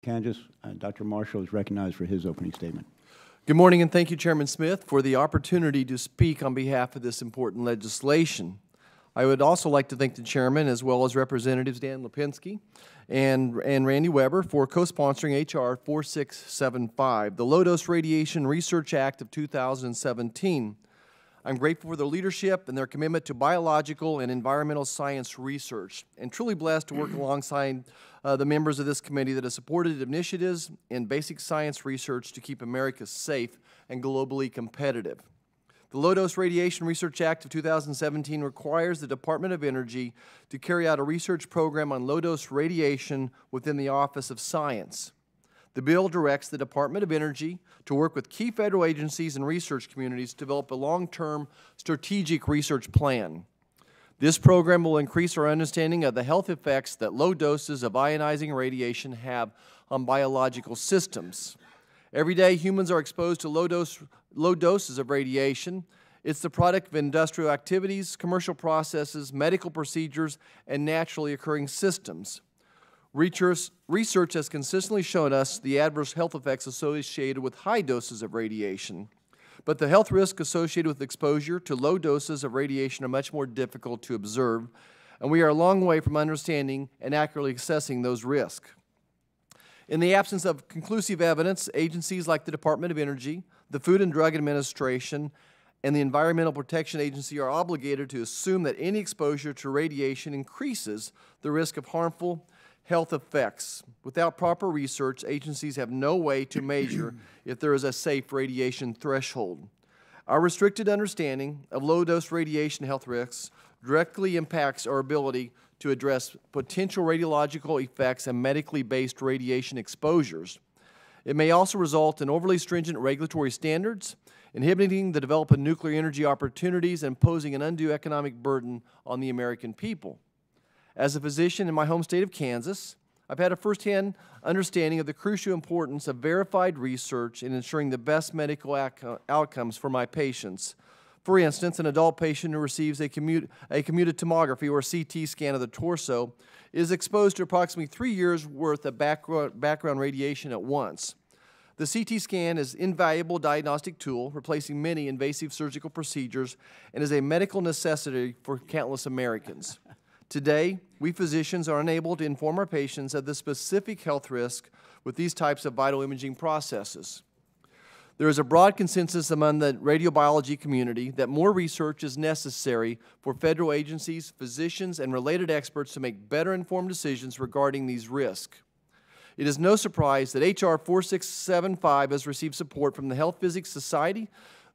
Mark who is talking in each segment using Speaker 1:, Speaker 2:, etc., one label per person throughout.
Speaker 1: Kansas. Dr. Marshall is recognized for his opening statement.
Speaker 2: Good morning, and thank you, Chairman Smith, for the opportunity to speak on behalf of this important legislation. I would also like to thank the Chairman, as well as Representatives Dan Lipinski and Randy Weber, for co-sponsoring H.R. 4675, the Low-Dose Radiation Research Act of 2017. I'm grateful for their leadership and their commitment to biological and environmental science research, and truly blessed to work alongside the members of this committee that have supported initiatives in basic science research to keep America safe and globally competitive. The Low-Dose Radiation Research Act of 2017 requires the Department of Energy to carry out a research program on low-dose radiation within the Office of Science. The bill directs the Department of Energy to work with key federal agencies and research communities to develop a long-term strategic research plan. This program will increase our understanding of the health effects that low doses of ionizing radiation have on biological systems. Every day, humans are exposed to low doses of radiation. It's the product of industrial activities, commercial processes, medical procedures, and naturally occurring systems. Research has consistently shown us the adverse health effects associated with high doses of radiation, but the health risks associated with exposure to low doses of radiation are much more difficult to observe, and we are a long way from understanding and accurately assessing those risks. In the absence of conclusive evidence, agencies like the Department of Energy, the Food and Drug Administration, and the Environmental Protection Agency are obligated to assume that any exposure to radiation increases the risk of harmful health effects. Without proper research, agencies have no way to measure if there is a safe radiation threshold. Our restricted understanding of low-dose radiation health risks directly impacts our ability to address potential radiological effects and medically based radiation exposures. It may also result in overly stringent regulatory standards, inhibiting the development of nuclear energy opportunities and posing an undue economic burden on the American people. As a physician in my home state of Kansas, I've had a firsthand understanding of the crucial importance of verified research in ensuring the best medical outcomes for my patients. For instance, an adult patient who receives a commuted tomography or a CT scan of the torso is exposed to approximately 3 years' worth of background radiation at once. The CT scan is an invaluable diagnostic tool, replacing many invasive surgical procedures, and is a medical necessity for countless Americans. Today, we physicians are unable to inform our patients of the specific health risk with these types of vital imaging processes. There is a broad consensus among the radiobiology community that more research is necessary for federal agencies, physicians, and related experts to make better informed decisions regarding these risks. It is no surprise that H.R. 4675 has received support from the Health Physics Society,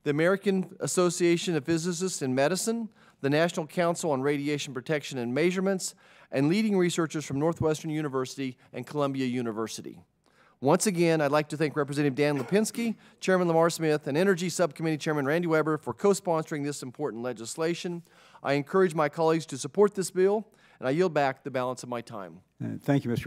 Speaker 2: the American Association of Physicists in Medicine, the National Council on Radiation Protection and Measurements, and leading researchers from Northwestern University and Columbia University. Once again, I'd like to thank Representative Dan Lipinski, Chairman Lamar Smith, and Energy Subcommittee Chairman Randy Weber for co-sponsoring this important legislation. I encourage my colleagues to support this bill, and I yield back the balance of my time.
Speaker 1: Thank you, Mr.